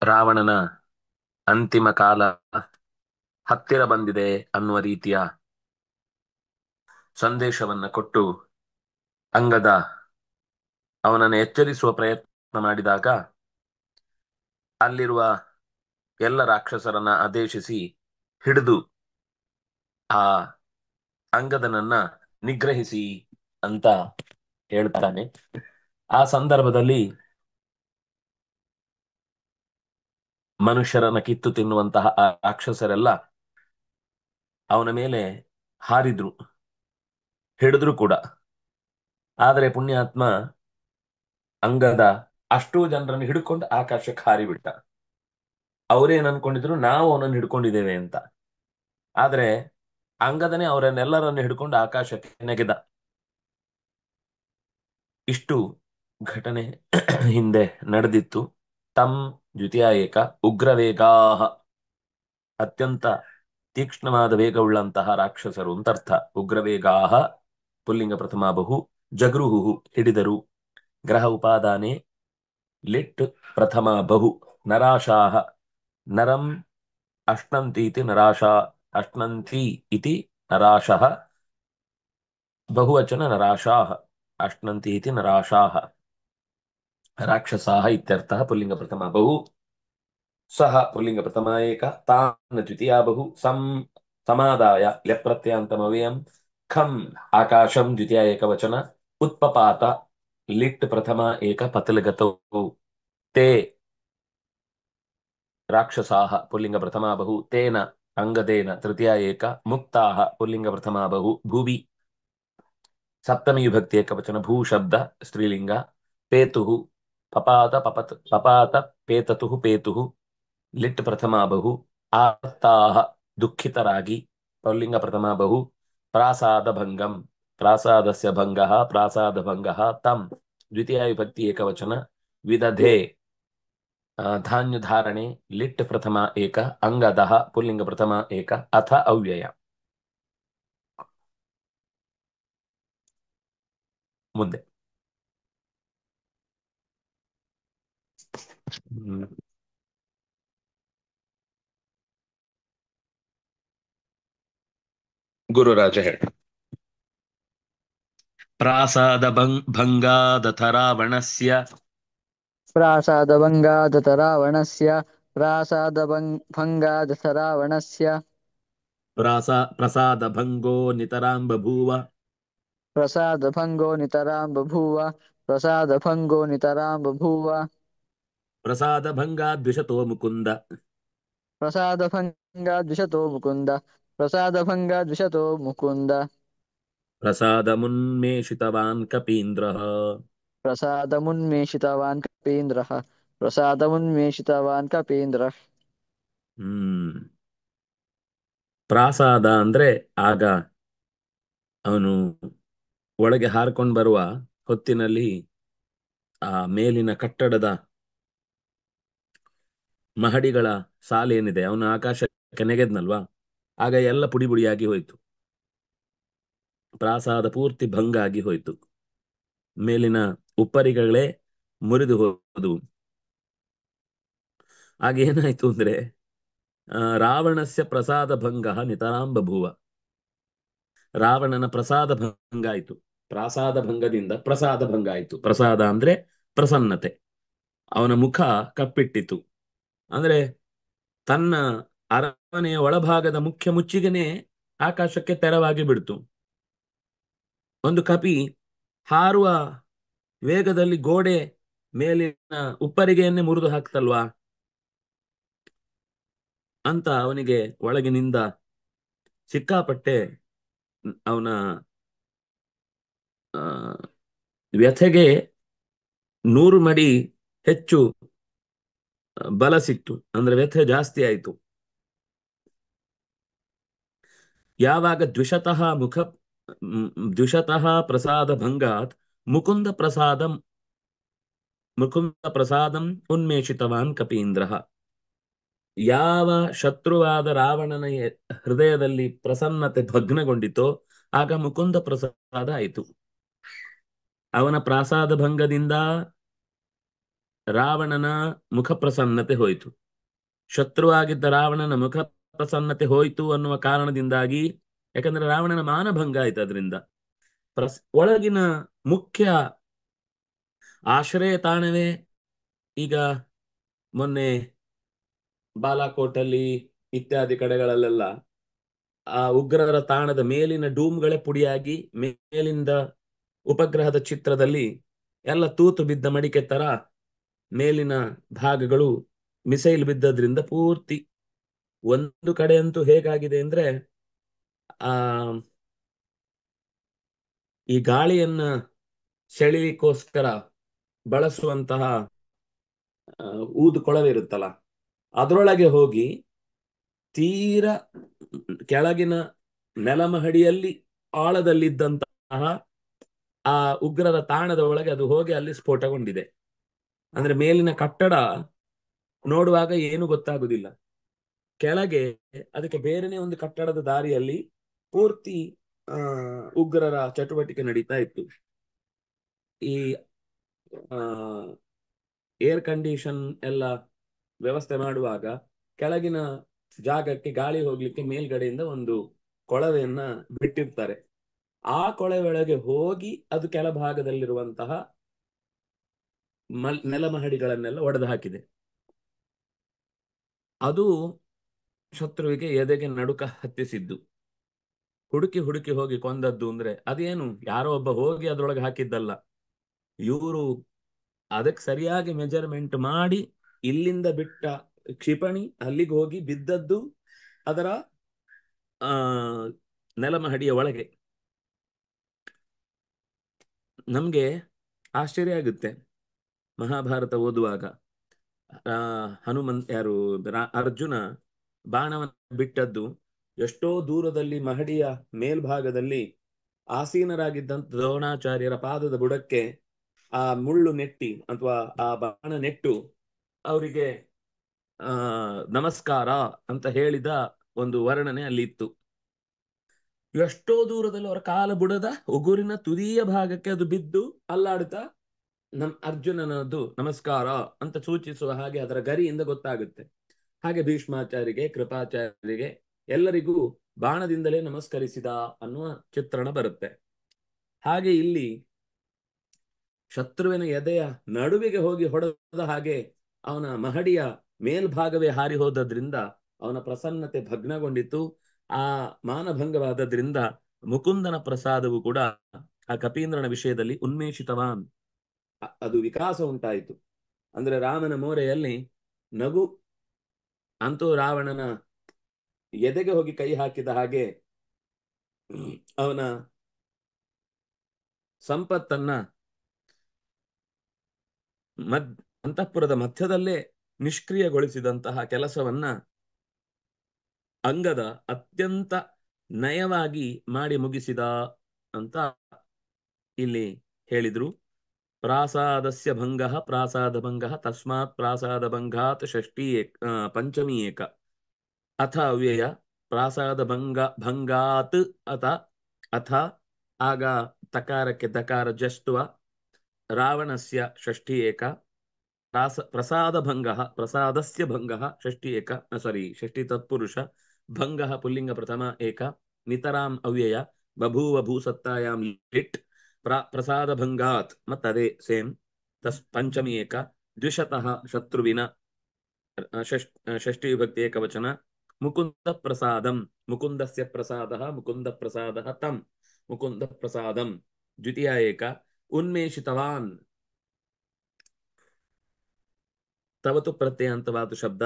ರಾವಣನ ಅಂತಿಮ ಕಾಲ ಹತ್ತಿರ ಬಂದಿದೆ ಅನ್ನುವ ರೀತಿಯ ಸಂದೇಶವನ್ನ ಕೊಟ್ಟು ಅಂಗದ ಅವನನ್ನು ಎಚ್ಚರಿಸುವ ಪ್ರಯತ್ನ ಮಾಡಿದಾಗ ಅಲ್ಲಿರುವ ಎಲ್ಲ ರಾಕ್ಷಸರನ್ನ ಆದೇಶಿಸಿ ಹಿಡಿದು ಆ ಅಂಗದನನ್ನ ನಿಗ್ರಹಿಸಿ ಅಂತ ಹೇಳ್ತಾನೆ. ಆ ಸಂದರ್ಭದಲ್ಲಿ ಮನುಷ್ಯರನ್ನ ಕಿತ್ತು ತಿನ್ನುವಂತಹ ಆ ರಾಕ್ಷಸರೆಲ್ಲ ಅವನ ಮೇಲೆ ಹಾರಿದ್ರು, ಹಿಡಿದ್ರು ಕೂಡ. ಆದರೆ ಪುಣ್ಯಾತ್ಮ ಅಂಗದ ಅಷ್ಟೂ ಜನರನ್ನು ಹಿಡ್ಕೊಂಡು ಆಕಾಶಕ್ಕೆ ಹಾರಿಬಿಟ್ಟ. ಅವರೇನ್ ಅನ್ಕೊಂಡಿದ್ರು, ನಾವು ಅವನನ್ನು ಹಿಡ್ಕೊಂಡಿದ್ದೇವೆ ಅಂತ. ಆದ್ರೆ ಅಂಗದನೇ ಅವರನ್ನೆಲ್ಲರನ್ನು ಹಿಡ್ಕೊಂಡು ಆಕಾಶಕ್ಕೆ ನೆಗೆದ. ಇಷ್ಟು ಘಟನೆ ಹಿಂದೆ ನಡೆದಿತ್ತು. ತಂ ದ್ವಿತೀಯ ಏಕ ಉಗ್ರವೇಗಾಹ, ಅತ್ಯಂತ ತೀಕ್ಷ್ಣವಾದ ವೇಗವುಳ್ಳಂತಹ ರಾಕ್ಷಸರು ಅಂತ ಅರ್ಥ. ಉಗ್ರವೇಗಾಹ ಪುಲ್ಲಿಂಗ ಪ್ರಥಮ ಬಹು, ಜಗೃಹು ಹಿಡಿದರು, ಗ್ರಹ ಉಪಾದಾನೆ ಲಿಟ್ ಪ್ರಥಮ ಬಹು, ನರಾಶಾಹ ನರಂ ಅಶ್ನಂತಿ ಇತಿ ನರಾಶಾ, ಅಶ್ನಂತಿ ಇತಿ ನರಾಶಃ, ಬಹುವಚನ ನರಾಶಾಹ, ಅಶ್ನಂತಿ ಇತಿ ನರಾಶಾಹ, ರಾಕ್ಷಸಾಹ ಇತ್ಯರ್ಥಃ. ಪುಲ್ಲಿಂಗ ಪ್ರಥಮ ಬಹು, ಸಹ ಪುಲ್ಲಿಂಗ ಪ್ರಥಮ ಏಕ, ತಾನ್ ದ್ವಿತೀಯ ಬಹು, ಸಮಾದಾಯ ಲೆಪ್ರತ್ಯಂತಮವ್ಯಯಂ, ಖಂ ಆಕಾಶಂ ದ್ವಿತೀಯ ಏಕವಚನ, ಉತ್ಪಪಾತ ಲಿಟ್ ಪ್ರಥಮ ಏಕ ಪತಲಗತೌ, ತೇ ರಾಕ್ಷಸಾಹ ಪುಲ್ಲಿಂಗ ಪ್ರಥಮ ಬಹು, ತೇನ ಅಂಗದೇನ ತೃತೀಯ ಏಕ, ಮುಕ್ತಾಹ ಪುಲ್ಲಿಂಗ ಪ್ರಥಮ ಬಹು, ಭುವಿ ಸಪ್ತಮಿ ವಿಭಕ್ತಿ ಏಕವಚನ, ಭೂ ಶಬ್ದ ಸ್ತ್ರೀಲಿಂಗ, ಪೇತುಃ ಪಪಾತ ಪೇತತುಃ ಪೇತುಃ ಲಿಟ್ ಪ್ರಥಮ ಬಹು, ಆರ್ತಾಹ ದುಃಖಿತರಾಗಿ ಪುಲ್ಲಿಂಗ ಪ್ರಥಮ ಬಹು, ಪ್ರಾಸಾದ ಭಂಗಂ ಪ್ರಾಸಾದಸ್ಯ ಭಂಗಃ ಪ್ರಾಸಾದ ಭಂಗಃ, ತಂ ದ್ವಿತೀಯ ವಿಭಕ್ತಿ ಏಕವಚನ, ವಿದಧೆ ಧಾನ್ಯ ಧಾರಣೆ ಲಿಟ್ ಪ್ರಥಮ ಏಕ, ಅಂಗದಃ ಪುಲ್ಲಿಂಗ ಪ್ರಥಮ ಏಕ, ಅಥ ಅವ್ಯಯ. ಮುಂದೆ ಗುರುರಾಜ ಹೇಳ. ಪ್ರಾಸಾದ ಭಂಗಾದಥ ರಾವಣಸ್ಯ, प्रासादभङ्गादथ रावणस्य प्रासादभङ्गादथ रावणस्य ಪ್ರಸಾದ ಭಂಗೋ ನಿತರಾಂ ಬಭೂವ, प्रसादभङ्गो नितरां बभूव प्रसादभङ्गो नितरां बभूव ಪ್ರಸಾದ ಭಂಗಾದ್ವಿಷತೋ ಮುಕುಂದ, प्रसादभङ्गाद्विषतो मुकुन्द प्रसादभङ्गाद्विषतो मुकुन्द ಪ್ರಸಾದ ಮುನ್ಮೇಷಿತವಾನ್ ಕಪೀಂದ್ರಃ, प्रसादमुन्मेषितवान् कपीन्द्रः प्रसादमुन्मेषितवान् कपीन्द्रः ಹ್ಮ್ ಪ್ರಾಸಾದ ಅಂದ್ರೆ ಆಗ ಅವನು ಒಳಗೆ ಹಾರ್ಕೊಂಡು ಬರುವ ಹೊತ್ತಿನಲ್ಲಿ ಆ ಮೇಲಿನ ಕಟ್ಟಡದ ಮಹಡಿಗಳ ಸಾಲೇನಿದೆ ಅವನು ಆಕಾಶಕ್ಕೆ ನೆಗೆದ್ನಲ್ವಾ, ಆಗ ಎಲ್ಲ ಪುಡಿ ಪುಡಿಯಾಗಿ ಹೋಯ್ತು. ಪ್ರಾಸಾದ ಪೂರ್ತಿ ಭಂಗ ಆಗಿ ಹೋಯ್ತು, ಮೇಲಿನ ಉಪ್ಪರಿಗಳೇ ಮುರಿದು ಹೋದವು. ಆಗ ಏನಾಯ್ತು ಅಂದ್ರೆ ರಾವಣಸ್ಯ ಪ್ರಸಾದ ಭಂಗ ನಿತರಾಂ ಬಭೂವ, ರಾವಣನ ಪ್ರಸಾದ ಭಂಗ ಆಯ್ತು. ಪ್ರಾಸಾದ ಭಂಗದಿಂದ ಪ್ರಸಾದ ಭಂಗ ಆಯ್ತು. ಪ್ರಸಾದ ಅಂದ್ರೆ ಪ್ರಸನ್ನತೆ. ಅವನ ಮುಖ ಕಪ್ಪಿಟ್ಟಿತು. ಅಂದ್ರೆ ತನ್ನ ಅರಮನೆಯ ಒಳಭಾಗದ ಮುಖ್ಯ ಮುಚ್ಚಿಗೆನೆ ಆಕಾಶಕ್ಕೆ ತೆರವಾಗಿ ಬಿಡ್ತು. ಒಂದು ಕಪಿ ಹಾರುವ ವೇಗದಲ್ಲಿ ಗೋಡೆ ಮೇಲಿನ ಉಪ್ಪರಿಗೆಯನ್ನೇ ಮುರಿದು ಹಾಕ್ತಲ್ವಾ ಅಂತ ಅವನಿಗೆ ಒಳಗಿನಿಂದ ಸಿಕ್ಕಾಪಟ್ಟೆ ಅವನ ವ್ಯಥೆಗೆ 100 ಮಡಿ ಹೆಚ್ಚು ಬಲ ಸಿಕ್ತು. ಅಂದ್ರೆ ವ್ಯಥೆ ಜಾಸ್ತಿ ಆಯಿತು. ಯಾವಾಗ ದ್ವಿಷತಃ ಪ್ರಸಾದ ಭಂಗಾತ್ ಮುಕುಂದ ಪ್ರಸಾದಂ ಉನ್ಮೇಷಿತವಾನ್ ಕಪೀಂದ್ರ, ಯಾವ ಶತ್ರುವಾದ ರಾವಣನ ಹೃದಯದಲ್ಲಿ ಪ್ರಸನ್ನತೆ ಭಗ್ನಗೊಂಡಿತೋ ಆಗ ಮುಕುಂದ ಪ್ರಸಾದ ಆಯಿತು. ಅವನ ಪ್ರಾಸಾದ ಭಂಗದಿಂದ ರಾವಣನ ಮುಖ ಪ್ರಸನ್ನತೆ ಹೋಯಿತು. ಶತ್ರುವಾಗಿದ್ದ ರಾವಣನ ಮುಖ ಪ್ರಸನ್ನತೆ ಹೋಯಿತು ಅನ್ನುವ ಕಾರಣದಿಂದಾಗಿ, ಯಾಕಂದ್ರೆ ರಾವಣನ ಮಾನಭಂಗ ಆಯ್ತು ಅದರಿಂದ, ಒಳಗಿನ ಮುಖ್ಯ ಆಶ್ರಯ ತಾಣವೇ ಈಗ ಮೊನ್ನೆ ಬಾಲಾಕೋಟಲ್ಲಿ ಇತ್ಯಾದಿ ಕಡೆಗಳಲ್ಲೆಲ್ಲ ಆ ಉಗ್ರರ ತಾಣದ ಮೇಲಿನ ಡೂಮ್ಗಳೇ ಪುಡಿಯಾಗಿ, ಮೇಲಿಂದ ಉಪಗ್ರಹದ ಚಿತ್ರದಲ್ಲಿ ಎಲ್ಲ ತೂತು ಬಿದ್ದ ಮಡಿಕೆ ತರ ಮೇಲಿನ ಭಾಗಗಳು ಮಿಸೈಲ್ ಬಿದ್ದದ್ರಿಂದ ಪೂರ್ತಿ ಒಂದು ಕಡೆ ಅಂತೂ ಹೇಗಾಗಿದೆ ಅಂದ್ರೆ, ಆ ಈ ಗಾಳಿಯನ್ನ ಸೆಳಿಲಿಕ್ಕೋಸ್ಕರ ಬಳಸುವಂತಹ ಊದು ಕೊಳವೆ ಇರುತ್ತಲ್ಲ, ಅದರೊಳಗೆ ಹೋಗಿ ತೀರ ಕೆಳಗಿನ ನೆಲಮಹಡಿಯಲ್ಲಿ ಆಳದಲ್ಲಿದ್ದಂತಹ ಆ ಉಗ್ರರ ತಾಣದ ಒಳಗೆ ಅದು ಹೋಗಿ ಅಲ್ಲಿ ಸ್ಫೋಟಗೊಂಡಿದೆ. ಅಂದ್ರೆ ಮೇಲಿನ ಕಟ್ಟಡ ನೋಡುವಾಗ ಏನು ಗೊತ್ತಾಗುದಿಲ್ಲ, ಕೆಳಗೆ ಅದಕ್ಕೆ ಬೇರೆನೆ ಒಂದು ಕಟ್ಟಡದ ದಾರಿಯಲ್ಲಿ ಪೂರ್ತಿ ಉಗ್ರರ ಚಟುವಟಿಕೆ ನಡೀತಾ ಇತ್ತು. ಈ ಏರ್ ಕಂಡೀಷನ್ ಎಲ್ಲ ವ್ಯವಸ್ಥೆ ಮಾಡುವಾಗ ಕೆಳಗಿನ ಜಾಗಕ್ಕೆ ಗಾಳಿ ಹೋಗ್ಲಿಕ್ಕೆ ಮೇಲ್ಗಡೆಯಿಂದ ಒಂದು ಕೊಳವೆಯನ್ನ ಬಿಟ್ಟಿರ್ತಾರೆ. ಆ ಕೊಳವೆ ಒಳಗೆ ಹೋಗಿ ಅದು ಕೆಳಭಾಗದಲ್ಲಿರುವಂತಹ ನೆಲಮಹಡಿಗಳನ್ನೆಲ್ಲ ಒಡೆದು ಹಾಕಿದೆ. ಅದು ಶತ್ರುವಿಗೆ ಎದೆಗೆ ನಡುಕ ಹತ್ತಿಸಿದ್ದು. ಹುಡುಕಿ ಹುಡುಕಿ ಹೋಗಿ ಕೊಂದದ್ದು ಅಂದ್ರೆ ಅದೇನು ಯಾರೋ ಒಬ್ಬ ಹೋಗಿ ಅದ್ರೊಳಗೆ ಹಾಕಿದ್ದಲ್ಲ, ಇವರು ಅದಕ್ಕೆ ಸರಿಯಾಗಿ ಮೆಜರ್ಮೆಂಟ್ ಮಾಡಿ ಇಲ್ಲಿಂದ ಬಿಟ್ಟ ಕ್ಷಿಪಣಿ ಅಲ್ಲಿಗೆ ಹೋಗಿ ಬಿದ್ದದ್ದು ಅದರ ನೆಲಮಹಡಿಯ ಒಳಗೆ. ನಮ್ಗೆ ಆಶ್ಚರ್ಯ ಆಗುತ್ತೆ ಮಹಾಭಾರತ ಓದುವಾಗ, ಹನುಮಂತ ಯಾರು ಅರ್ಜುನ ಬಾಣವನ್ನು ಬಿಟ್ಟದ್ದು ಎಷ್ಟೋ ದೂರದಲ್ಲಿ ಮಹಡಿಯ ಮೇಲ್ಭಾಗದಲ್ಲಿ ಆಸೀನರಾಗಿದ್ದಂತ ದ್ರೋಣಾಚಾರ್ಯರ ಪಾದದ ಬುಡಕ್ಕೆ ಆ ಮುಳ್ಳು ನೆಟ್ಟಿ ಅಥವಾ ಆ ಬಾಣ ನೆಟ್ಟು ಅವರಿಗೆ ನಮಸ್ಕಾರ ಅಂತ ಹೇಳಿದ ಒಂದು ವರ್ಣನೆ ಅಲ್ಲಿ ಇತ್ತು. ಎಷ್ಟೋ ದೂರದಲ್ಲಿ ಅವರ ಕಾಲ ಬುಡದ ಉಗುರಿನ ತುದಿಯ ಭಾಗಕ್ಕೆ ಅದು ಬಿದ್ದು ಅಲ್ಲಾಡುತ್ತಾ ಅರ್ಜುನನದ್ದು ನಮಸ್ಕಾರ ಅಂತ ಸೂಚಿಸುವ ಹಾಗೆ ಅದರ ಗರಿಯಿಂದ ಗೊತ್ತಾಗುತ್ತೆ. ಹಾಗೆ ಭೀಷ್ಮಾಚಾರ್ಯರಿಗೆ, ಕೃಪಾಚಾರ್ಯರಿಗೆ ಎಲ್ಲರಿಗೂ ಬಾಣದಿಂದಲೇ ನಮಸ್ಕರಿಸಿದ ಅನ್ನುವ ಚಿತ್ರಣ ಬರುತ್ತೆ. ಹಾಗೆ ಇಲ್ಲಿ ಶತ್ರುವಿನ ಎದೆಯ ನಡುವಿಗೆ ಹೋಗಿ ಹೊಡೆದ ಹಾಗೆ ಅವನ ಮಹಡಿಯ ಮೇಲ್ಭಾಗವೇ ಹಾರಿ ಹೋದದ್ರಿಂದ ಅವನ ಪ್ರಸನ್ನತೆ ಭಗ್ನಗೊಂಡಿತು. ಆ ಮಾನಭಂಗವಾದದ್ರಿಂದ ಮುಕುಂದನ ಪ್ರಸಾದವು ಕೂಡ ಆ ಕಪೀಂದ್ರನ ವಿಷಯದಲ್ಲಿ ಉನ್ಮೇಷಿತವಾನ್, ಅದು ವಿಕಾಸ ಉಂಟಾಯಿತು. ಅಂದ್ರೆ ರಾಮನ ಮೋರೆಯಲ್ಲಿ ನಗು ಅಂತೂ ರಾವಣನ ಎದೆಗೆ ಹೋಗಿ ಕೈ ಹಾಕಿದ ಹಾಗೆ ಅವನ ಸಂಪತ್ತನ್ನ ಅಂತಃಪುರದ ಮಧ್ಯದಲ್ಲೇ ನಿಷ್ಕ್ರಿಯಗೊಳಿಸಿದಂತಹ ಕೆಲಸವನ್ನ ಅಂಗದ ಅತ್ಯಂತ ನಯವಾಗಿ ಮಾಡಿ ಮುಗಿಸಿದ ಅಂತ ಇಲ್ಲಿ ಹೇಳಿದ್ರು. ಪ್ರಾಸಾದಸ್ಯ ಭಂಗಃ ಪ್ರಾಸಾದ ಭಂಗಃ ತಸ್ಮಾತ್ ಪ್ರಾಸಾದ ಭಂಗಾತ್ ಷಷ್ಠಿ ಪಂಚಮಿ ಏಕ ಅಥ ಅವ್ಯಯ ಪ್ರಾಸಾದ ಭಂಗಾತ್ ಅಥ ಆಗ ತಕಾರಕ್ಕೆ ದಕಾರ ಜಸ್ತ್ವ ರಾವಣಸ್ಯ ಷಷ್ಠಿ ಏಕ ಪ್ರಸಾದ ಭಂಗಃ ಪ್ರಸಾದಸ್ಯ ಭಂಗಃ ಷಷ್ಠಿ ಏಕ ಸಾರಿ ಷಷ್ಠಿ ತತ್ಪುರುಷ ಭಂಗಃ ಪುಲ್ಲಿಂಗ ಪ್ರಥಮ ಏಕ ನಿತರಾಂ ಅವ್ಯಯ ಬಭೂವ ಭೂಸತ್ತಾಯಾಂ ಲಿಟ್ ಪ್ರಸಾದ ಭಂಗಾತ್ ಮತ್ತದೇ ಸೇಮ್ ಪಂಚಮಿ ಏಕ ದ್ವಿಶತಃ ಶತ್ರುವಿನ ಷಷ್ಠಿ ವಿಭಕ್ತಿ ಏಕವಚನ ಮುಕುಂದ ಪ್ರಸಾದಂ ಮುಕುಂದಸ್ಯ ಪ್ರಸಾದಃ ಮುಕುಂದ ಪ್ರಸಾದಃ ತಂ ಮುಕುಂದ ಪ್ರಸಾದಂ ದ್ವಿತೀಯ ಏಕ ಉನ್ಮೇಷಿತವಾನ್ ತವತು ಪ್ರತ್ಯಯಾಂತವಾದ ಶಬ್ದ.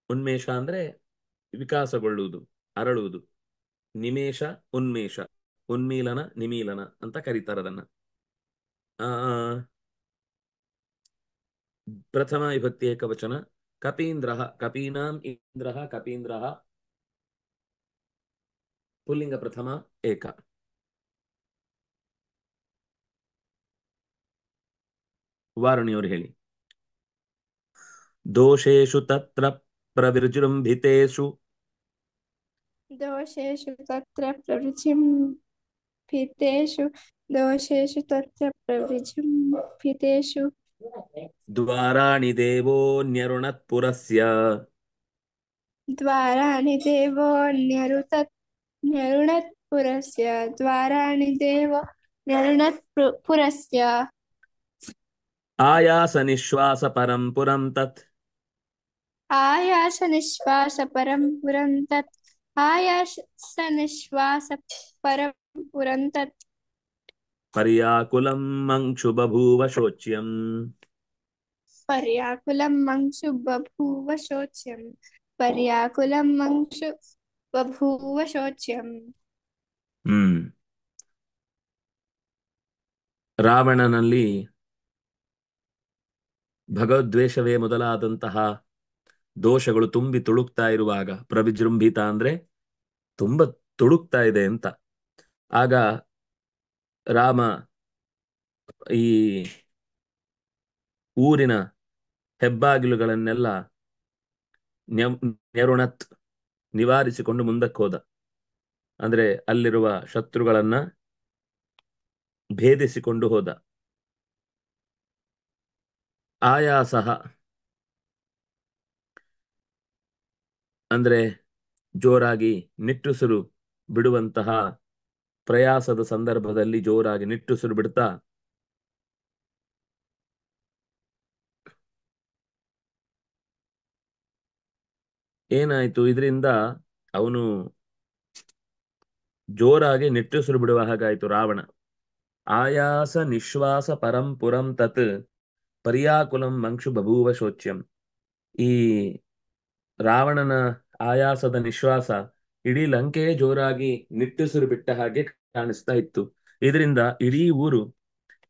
ಉನ್ಮೇಷ ಅಂದ್ರೆ ವಿಕಾಸಗೊಳ್ಳುವುದು, ಅರಳುವುದು. ನಿಮೇಷ ಉನ್ಮೇಷ, ಉನ್ಮೀಲನ ನಿಮೀಲನ ಅಂತ ಕರೀತಾರೆ ಅದನ್ನ. ಪ್ರಥಮ ವಿಭಕ್ತಿ ಏಕವಚನ ಕಪೀಂದ್ರ ಕಪೀನಾಂ ಇಂದ್ರ ಕಪೀಂದ್ರ ಪುಲ್ಲಿಂಗ ಪ್ರಥಮ ಏಕ. ವಾರುಣಿಯವರು ಹೇಳಿ. ದೋಷೇಷು ತತ್ರ ಪ್ರವಿಜೃಂಭಿತೇಷು दोषेषु तत्र प्रवृचिम्भितेषु दोषेषु तत्र प्रविजृम्भितेषु द्वाराणि देवोऽन्यरुणत्पुरस्य द्वाराणि देवोऽन्यरुणत्पुरस्य द्वाराणि देवोऽन्यरुणत्पुरस्य आयासनिःश्वासपरं पुरं तत् आयासनिःश्वासपरं पुरं तत् आयासनिःश्वासपरं पुरं तत् पर्याकुलं मंक्षु बभूव शोच्यम् पर्याकुलं मंशु बभूव शोच्यम् पर्याकुलं मंशु बभूव शोच्यम् ಹ್ಮ್ ರಾವಣನಲ್ಲಿ ಭಗವದ್ವೇಷವೇ ಮೊದಲಾದಂತಹ ದೋಷಗಳು ತುಂಬಿ ತುಳುಕ್ತಾ ಇರುವಾಗ, ಪ್ರವಿಜೃಂಭಿತ ಅಂದ್ರೆ ತುಂಬ ತುಳುಕ್ತಾ ಇದೆ ಅಂತ, ಆಗ ರಾಮ ಈ ಊರಿನ ಹೆಬ್ಬಾಗಿಲುಗಳನ್ನೆಲ್ಲ ನೆರುಣತ್ ನಿವಾರಿಸಿಕೊಂಡು ಮುಂದಕ್ಕೆ ಹೋದ. ಅಂದ್ರೆ ಅಲ್ಲಿರುವ ಶತ್ರುಗಳನ್ನ ಭೇದಿಸಿಕೊಂಡು ಹೋದ. ಆಯಾಸಃ ಅಂದ್ರೆ ಜೋರಾಗಿ ನಿಟ್ಟುಸಿರು ಬಿಡುವಂತಹ ಪ್ರಯಾಸದ ಸಂದರ್ಭದಲ್ಲಿ ಜೋರಾಗಿ ನಿಟ್ಟುಸಿರು ಬಿಡ್ತಾ ಏನಾಯ್ತು, ಇದರಿಂದ ಅವನು ಜೋರಾಗಿ ನಿಟ್ಟುಸಿರು ಬಿಡುವ ಹಾಗಾಯ್ತು ರಾವಣ. ಆಯಾಸ ನಿಶ್ವಾಸ ಪರಂ ಪುರಂ ತತ್ ಪರ್ಯಾಕುಲಂ ಮಂಕ್ಷು ಬಭೂವ ಶೋಚ್ಯಂ. ಈ ರಾವಣನ ಆಯಾಸದ ನಿಶ್ವಾಸ ಇಡೀ ಲಂಕೆಯೇ ಜೋರಾಗಿ ನಿಟ್ಟುಸಿರು ಬಿಟ್ಟ ಹಾಗೆ ಕಾಣಿಸ್ತಾ ಇತ್ತು. ಇದರಿಂದ ಇಡೀ ಊರು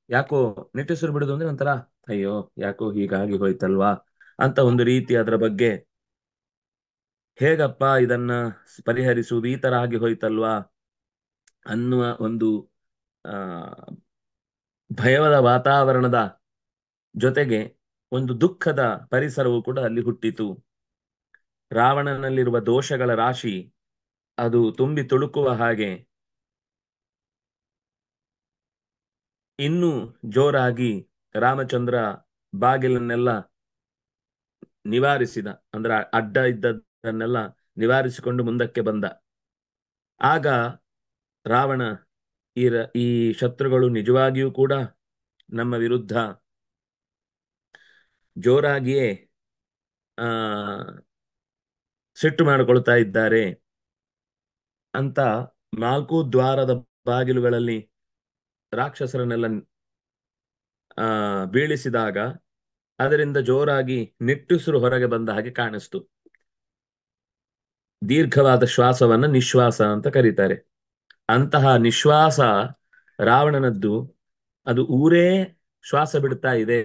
ಯಾಕೋ ನಿಟ್ಟುಸಿರು ಬಿಡುದು ಅಂದ್ರೆ ಒಂಥರ ಅಯ್ಯೋ ಯಾಕೋ ಹೀಗಾಗಿ ಹೋಯ್ತಲ್ವಾ ಅಂತ ಒಂದು ರೀತಿ ಅದರ ಬಗ್ಗೆ ಹೇಗಪ್ಪ ಇದನ್ನ ಪರಿಹರಿಸುವುದು, ಈ ತರ ಆಗಿ ಹೋಯ್ತಲ್ವಾ ಅನ್ನುವ ಒಂದು ಆ ಭಯದ ವಾತಾವರಣದ ಜೊತೆಗೆ ಒಂದು ದುಃಖದ ಪರಿಸರವು ಕೂಡ ಅಲ್ಲಿ ಹುಟ್ಟಿತು. ರಾವಣನಲ್ಲಿರುವ ದೋಷಗಳ ರಾಶಿ ಅದು ತುಂಬಿ ತುಳುಕುವ ಹಾಗೆ ಇನ್ನೂ ಜೋರಾಗಿ ರಾಮಚಂದ್ರ ಬಾಗಿಲನ್ನೆಲ್ಲ ನಿವಾರಿಸಿದ. ಅಂದ್ರೆ ಅಡ್ಡ ಇದ್ದದನ್ನೆಲ್ಲ ನಿವಾರಿಸಿಕೊಂಡು ಮುಂದಕ್ಕೆ ಬಂದ. ಆಗ ರಾವಣ ಈ ಶತ್ರುಗಳು ನಿಜವಾಗಿಯೂ ಕೂಡ ನಮ್ಮ ವಿರುದ್ಧ ಜೋರಾಗಿಯೇ ಆ ಸಿಟ್ಟು ಮಾಡಿಕೊಳ್ತಾ ಇದ್ದಾರೆ ಅಂತ 4 ದ್ವಾರದ ಬಾಗಿಲುಗಳಲ್ಲಿ ರಾಕ್ಷಸರನ್ನೆಲ್ಲ ಬೀಳಿಸಿದಾಗ ಅದರಿಂದ ಜೋರಾಗಿ ನಿಟ್ಟುಸಿರು ಹೊರಗೆ ಬಂದ ಹಾಗೆ ಕಾಣಿಸ್ತು. ದೀರ್ಘವಾದ ಶ್ವಾಸವನ್ನ ನಿಶ್ವಾಸ ಅಂತ ಕರೀತಾರೆ. ಅಂತಹ ನಿಶ್ವಾಸ ರಾವಣನದ್ದು. ಅದು ಊರೇ ಶ್ವಾಸ ಬಿಡ್ತಾ ಇದೆ,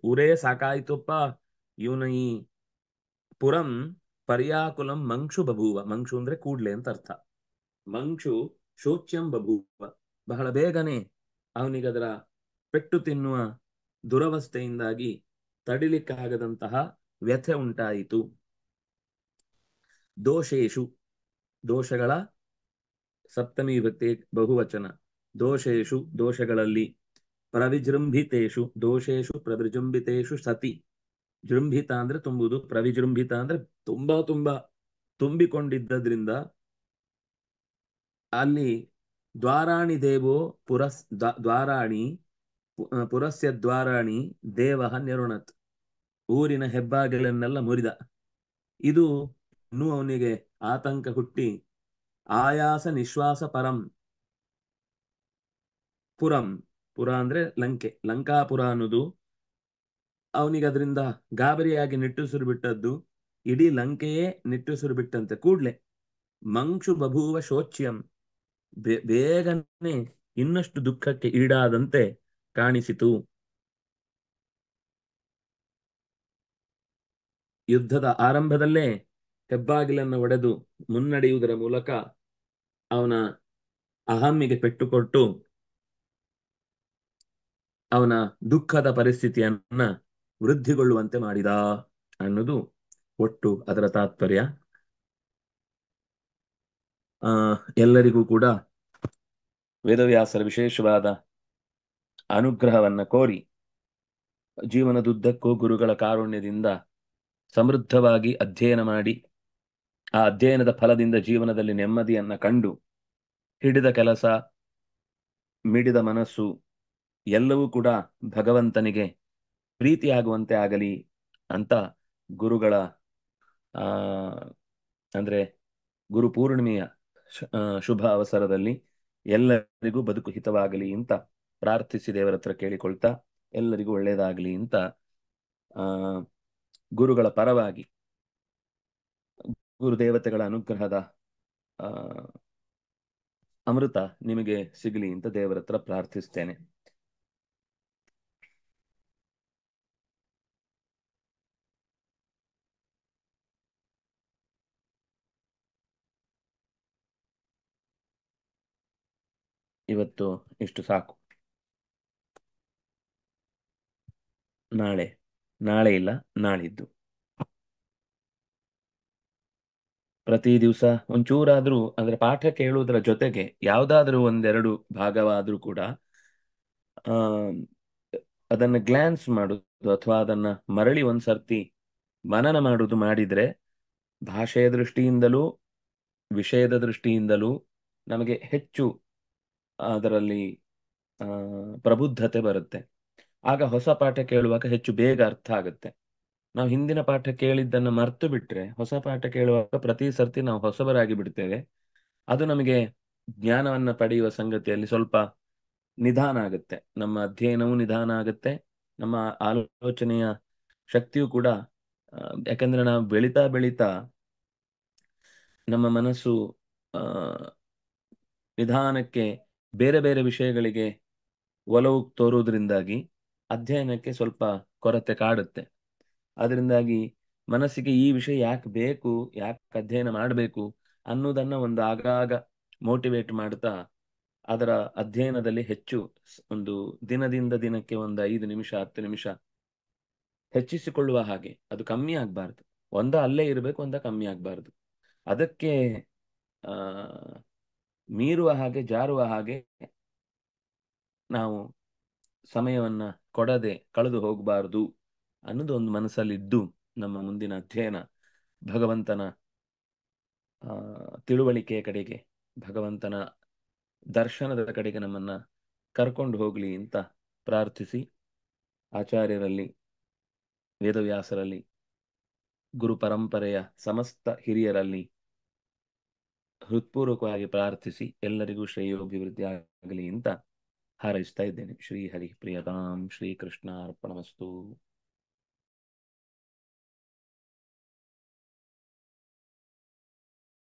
ಊರೇ ಸಾಕಾಯ್ತುಪ್ಪ ಇವನ ಈ ಪುರಂ ಪರ್ಯಾಕುಲಂ ಮಂಕ್ಷು ಬಭೂವ. ಮಂಕ್ಷು ಅಂದ್ರೆ ಕೂಡ್ಲೆ ಅಂತ ಅರ್ಥ. ಮಂಕ್ಷು ಶೋಚ್ಯಂ ಬಭೂವ. ಬಹಳ ಬೇಗನೆ ಅವನಿಗದರ ಪೆಟ್ಟು ತಿನ್ನುವ ದುರವಸ್ಥೆಯಿಂದಾಗಿ ತಡಿಲಿಕ್ಕಾಗದಂತಹ ವ್ಯಥೆ ಉಂಟಾಯಿತು. ದೋಷೇಶು, ದೋಷಗಳ ಸಪ್ತಮಿ ವಿಭಕ್ತಿ ಬಹುವಚನ. ದೋಷೇಶು, ದೋಷಗಳಲ್ಲಿ. ಪ್ರವಿಜೃಂಭಿತೇಶು, ದೋಷೇಶು ಪ್ರವಿಜೃಂಭಿತೇಶು ಸತಿ. ಜೃಂಭಿತ ಅಂದ್ರೆ ತುಂಬುದು, ಪ್ರವಿಜೃಂಭಿತ ಅಂದ್ರೆ ತುಂಬಾ ತುಂಬಾ ತುಂಬಿಕೊಂಡಿದ್ದರಿಂದ ಅಲ್ಲಿ ದ್ವಾರಾಣಿ ದೇವೋ ದ್ವಾರಾಣಿ ಪುರಸ್ಯ ದ್ವಾರಾಣಿ ದೇವ ನಿರುಣತ್. ಊರಿನ ಹೆಬ್ಬಾಗಿಲನ್ನೆಲ್ಲ ಮುರಿದ. ಇದು ಇನ್ನೂ ಅವನಿಗೆ ಆತಂಕ ಹುಟ್ಟಿ ಆಯಾಸ ನಿಶ್ವಾಸ ಪರಂ ಪುರಂ, ಪುರ ಅಂದ್ರೆ ಲಂಕೆ, ಲಂಕಾಪುರ ಅನ್ನೋದು ಅವನಿಗೆ ಅದರಿಂದ ಗಾಬರಿಯಾಗಿ ನಿಟ್ಟುಸಿರು ಬಿಟ್ಟದ್ದು. ಇಡೀ ಲಂಕೆಯೇ ನಿಟ್ಟುಸಿರು ಬಿಟ್ಟಂತೆ ಕೂಡ್ಲೆ ಮಂಕ್ಷು ಬಭೂವ ಶೋಚ್ಯಂ, ಬೇಗನೆ ಇನ್ನಷ್ಟು ದುಃಖಕ್ಕೆ ಈಡಾದಂತೆ ಕಾಣಿಸಿತು. ಯುದ್ಧದ ಆರಂಭದಲ್ಲೇ ಹೆಬ್ಬಾಗಿಲನ್ನು ಒಡೆದು ಮುನ್ನಡೆಯುವುದರ ಮೂಲಕ ಅವನ ಅಹಮ್ಮಿಗೆ ಪೆಟ್ಟು ಕೊಟ್ಟು ಅವನ ದುಃಖದ ಪರಿಸ್ಥಿತಿಯನ್ನ ವೃದ್ಧಿಗೊಳ್ಳುವಂತೆ ಮಾಡಿದ ಅನ್ನೋದು ಒಟ್ಟು ಅದರ ತಾತ್ಪರ್ಯ. ಎಲ್ಲರಿಗೂ ಕೂಡ ವೇದವ್ಯಾಸರ ವಿಶೇಷವಾದ ಅನುಗ್ರಹವನ್ನ ಕೋರಿ ಜೀವನದುದ್ದಕ್ಕೂ ಗುರುಗಳ ಕಾರುಣ್ಯದಿಂದ ಸಮೃದ್ಧವಾಗಿ ಅಧ್ಯಯನ ಮಾಡಿ ಆ ಅಧ್ಯಯನದ ಫಲದಿಂದ ಜೀವನದಲ್ಲಿ ನೆಮ್ಮದಿಯನ್ನ ಕಂಡು ಹಿಡಿದ ಕೆಲಸ, ಮಿಡಿದ ಮನಸ್ಸು ಎಲ್ಲವೂ ಕೂಡ ಭಗವಂತನಿಗೆ ಪ್ರೀತಿಯಾಗುವಂತೆ ಆಗಲಿ ಅಂತ ಗುರುಗಳ ಆ ಅಂದ್ರೆ ಗುರು ಪೂರ್ಣಿಮೆಯ ಶುಭ ಅವಸರದಲ್ಲಿ ಎಲ್ಲರಿಗೂ ಬದುಕು ಹಿತವಾಗಲಿ ಅಂತ ಪ್ರಾರ್ಥಿಸಿ ದೇವರ ಹತ್ರ ಕೇಳಿಕೊಳ್ತಾ ಎಲ್ಲರಿಗೂ ಒಳ್ಳೇದಾಗಲಿ ಅಂತ ಆ ಗುರುಗಳ ಪರವಾಗಿ ಗುರುದೇವತೆಗಳ ಅನುಗ್ರಹದ ಆ ಅಮೃತ ನಿಮಗೆ ಸಿಗಲಿ ಅಂತ ದೇವರ ಹತ್ರ ಪ್ರಾರ್ಥಿಸ್ತೇನೆ. ಇವತ್ತು ಇಷ್ಟು ಸಾಕು. ನಾಳೆ ಇಲ್ಲ, ನಾಳಿದ್ದು ಪ್ರತಿ ದಿವಸ ಒಂಚೂರಾದ್ರೂ ಅಂದ್ರೆ ಪಾಠ ಕೇಳುವುದರ ಜೊತೆಗೆ ಯಾವ್ದಾದ್ರೂ ಒಂದೆರಡು ಭಾಗವಾದ್ರೂ ಕೂಡ ಆ ಅದನ್ನ ಗ್ಲಾನ್ಸ್ ಮಾಡುದು ಅಥವಾ ಅದನ್ನ ಮರಳಿ ಒಂದ್ಸರ್ತಿ ಮನನ ಮಾಡುದು ಮಾಡಿದ್ರೆ ಭಾಷೆಯ ದೃಷ್ಟಿಯಿಂದಲೂ ವಿಷಯದ ದೃಷ್ಟಿಯಿಂದಲೂ ನಮಗೆ ಹೆಚ್ಚು ಅದರಲ್ಲಿ ಪ್ರಬುದ್ಧತೆ ಬರುತ್ತೆ. ಆಗ ಹೊಸ ಪಾಠ ಕೇಳುವಾಗ ಹೆಚ್ಚು ಬೇಗ ಅರ್ಥ ಆಗುತ್ತೆ. ನಾವು ಹಿಂದಿನ ಪಾಠ ಕೇಳಿದ್ದನ್ನು ಮರ್ತು ಬಿಟ್ರೆ ಹೊಸ ಪಾಠ ಕೇಳುವಾಗ ಪ್ರತಿ ಸರ್ತಿ ನಾವು ಹೊಸಬರಾಗಿ ಬಿಡ್ತೇವೆ. ಅದು ನಮಗೆ ಜ್ಞಾನವನ್ನ ಪಡೆಯುವ ಸಂಗತಿಯಲ್ಲಿ ಸ್ವಲ್ಪ ನಿಧಾನ ಆಗುತ್ತೆ. ನಮ್ಮ ಅಧ್ಯಯನವೂ ನಿಧಾನ ಆಗುತ್ತೆ, ನಮ್ಮ ಆಲೋಚನೆಯ ಶಕ್ತಿಯೂ ಕೂಡ ಯಾಕಂದ್ರೆ ನಾವು ಬೆಳೀತಾ ಬೆಳೀತಾ ನಮ್ಮ ಮನಸ್ಸು ನಿಧಾನಕ್ಕೆ ಬೇರೆ ಬೇರೆ ವಿಷಯಗಳಿಗೆ ಒಲವು ತೋರುವುದರಿಂದಾಗಿ ಅಧ್ಯಯನಕ್ಕೆ ಸ್ವಲ್ಪ ಕೊರತೆ ಕಾಡುತ್ತೆ. ಅದರಿಂದಾಗಿ ಮನಸ್ಸಿಗೆ ಈ ವಿಷಯ ಯಾಕೆ ಬೇಕು, ಯಾಕೆ ಅಧ್ಯಯನ ಮಾಡಬೇಕು ಅನ್ನೋದನ್ನ ಒಂದು ಆಗಾಗ ಮೋಟಿವೇಟ್ ಮಾಡ್ತಾ ಅದರ ಅಧ್ಯಯನದಲ್ಲಿ ಹೆಚ್ಚು ಒಂದು ದಿನದಿಂದ ದಿನಕ್ಕೆ ಒಂದು 5 ನಿಮಿಷ 10 ನಿಮಿಷ ಹೆಚ್ಚಿಸಿಕೊಳ್ಳುವ ಹಾಗೆ, ಅದು ಕಮ್ಮಿ ಆಗ್ಬಾರ್ದು. ಅಲ್ಲೇ ಇರಬೇಕು, ಕಮ್ಮಿ ಆಗ್ಬಾರ್ದು. ಅದಕ್ಕೆ ಆ ಮೀರುವ ಹಾಗೆ ಜಾರುವ ಹಾಗೆ ನಾವು ಸಮಯವನ್ನ ಕೊಡದೆ ಕಳೆದು ಹೋಗಬಾರದು ಅನ್ನೋದು ಒಂದು ಮನಸ್ಸಲ್ಲಿದ್ದು ನಮ್ಮ ಮುಂದಿನ ಅಧ್ಯಯನ ಭಗವಂತನ ತಿಳುವಳಿಕೆಯ ಕಡೆಗೆ, ಭಗವಂತನ ದರ್ಶನದ ಕಡೆಗೆ ನಮ್ಮನ್ನ ಕರ್ಕೊಂಡು ಹೋಗ್ಲಿ ಅಂತ ಪ್ರಾರ್ಥಿಸಿ ಆಚಾರ್ಯರಲ್ಲಿ, ವೇದವ್ಯಾಸರಲ್ಲಿ, ಗುರು ಪರಂಪರೆಯ ಸಮಸ್ತ ಹಿರಿಯರಲ್ಲಿ ಹೃತ್ಪೂರ್ವಕವಾಗಿ ಪ್ರಾರ್ಥಿಸಿ ಎಲ್ಲರಿಗೂ ಶ್ರೇಯೋಭಿವೃದ್ಧಿ ಆಗಲಿ ಅಂತ ಹಾರೈಸ್ತಾ ಇದ್ದೇನೆ. ಶ್ರೀ ಹರಿ ಪ್ರಿಯತಾಂ ಶ್ರೀಕೃಷ್ಣ ಅರ್ಪಣಮಸ್ತು.